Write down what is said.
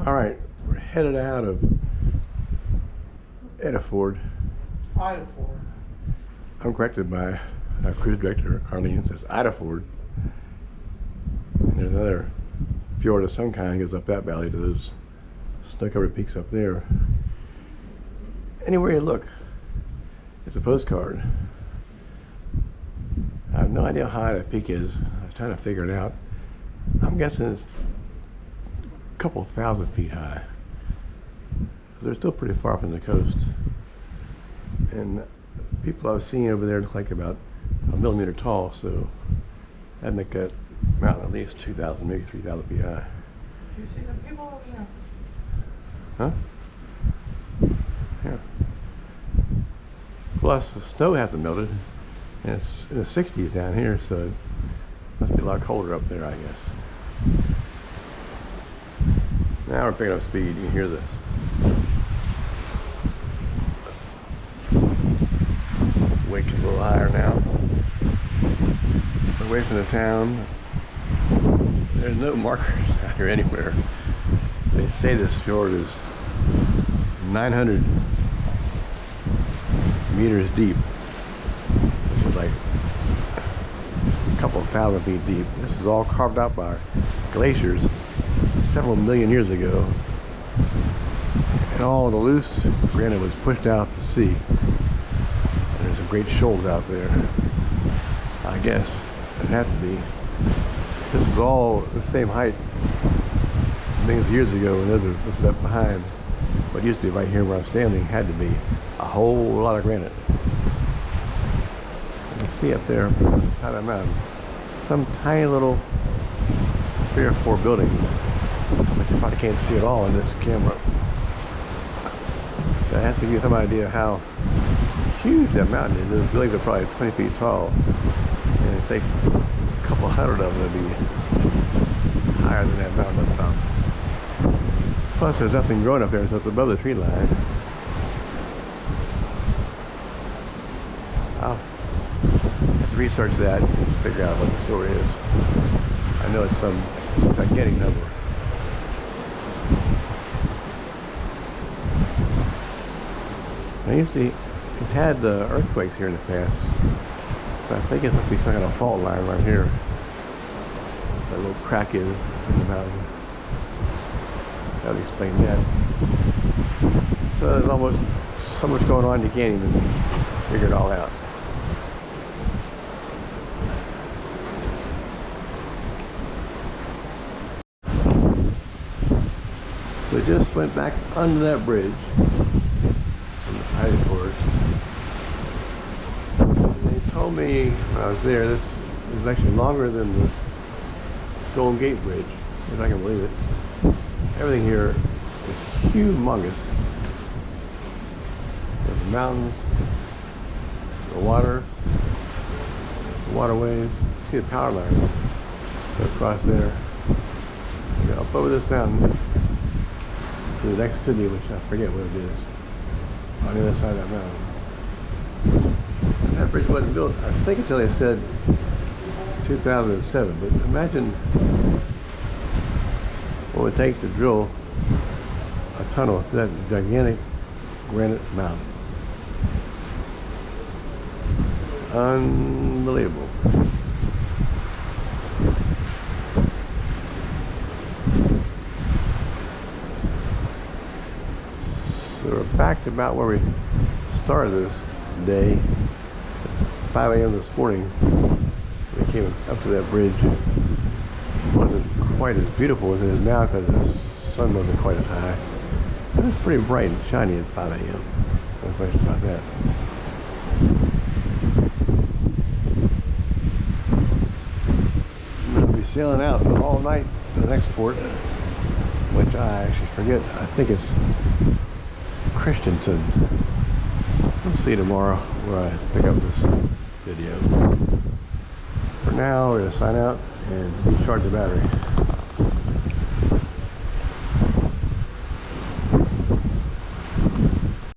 Alright, we're headed out of Eidefjord. Eidefjord. I'm corrected by our cruise director, Arlene. It says Eidefjord. And there's another fjord of some kind goes up that valley to those snow-covered peaks up there. Anywhere you look, it's a postcard. I have no idea how high that peak is. I was trying to figure it out. I'm guessing it's a couple thousand feet high. They're still pretty far from the coast. And people I've seen over there look like about a millimeter tall, so that'd make that mountain at least 2,000, maybe 3,000 feet high. Do you see the people over there? Huh? Yeah. Plus, the snow hasn't melted, and it's in the 60s down here, so it must be a lot colder up there, I guess. Now we're picking up speed. You can hear this. Wake is a little higher now. Away from the town. There's no markers out here anywhere. They say this fjord is 900 meters deep, which is like a couple thousand feet deep. This is all carved out by glaciers several million years ago, and all the loose granite was pushed out to sea. And there's some great shoals out there. I guess it had to be. This is all the same height millions of years ago, and those are left behind. What used to be right here where I'm standing had to be a whole lot of granite. You can see up there on the side of the mountain some tiny little 3 or 4 buildings, but you probably can't see it all in this camera. That has to give you some idea how huge that mountain is. Those buildings are probably 20 feet tall, and it's like a couple hundred of them would be higher than that mountain up top. Plus, there's nothing growing up there, so it's above the tree line. I'll have to research that and figure out what the story is. I know it's some gigantic number. We've had earthquakes here in the past, so I think it must be some kind of fault line right here. That little crack is in the mountain. That would explain that. So there's almost so much going on you can't even figure it all out. So we just went back under that bridge from the Eidefjord. They told me when I was there this is actually longer than the Golden Gate Bridge, if I can believe it. Everything here is humongous. There's the mountains, the water, the waterways. See the power lines go across there. You go up over this mountain to the next city, which I forget what it is, on the other side of that mountain. That bridge wasn't built, I think, until they said 2007, but imagine what it would take to drill a tunnel through that gigantic granite mountain. Unbelievable. So we're back to about where we started this day at 5 a.m. this morning. We came up to that bridge. It wasn't quite as beautiful as it is now because the sun wasn't quite as high. It was pretty bright and shiny at 5 a.m. No question about that. I'm going to be sailing out all night to the next port, which I actually forget. I think it's Christensen. We'll see tomorrow where I pick up this video. For now, we're going to sign out and recharge the battery.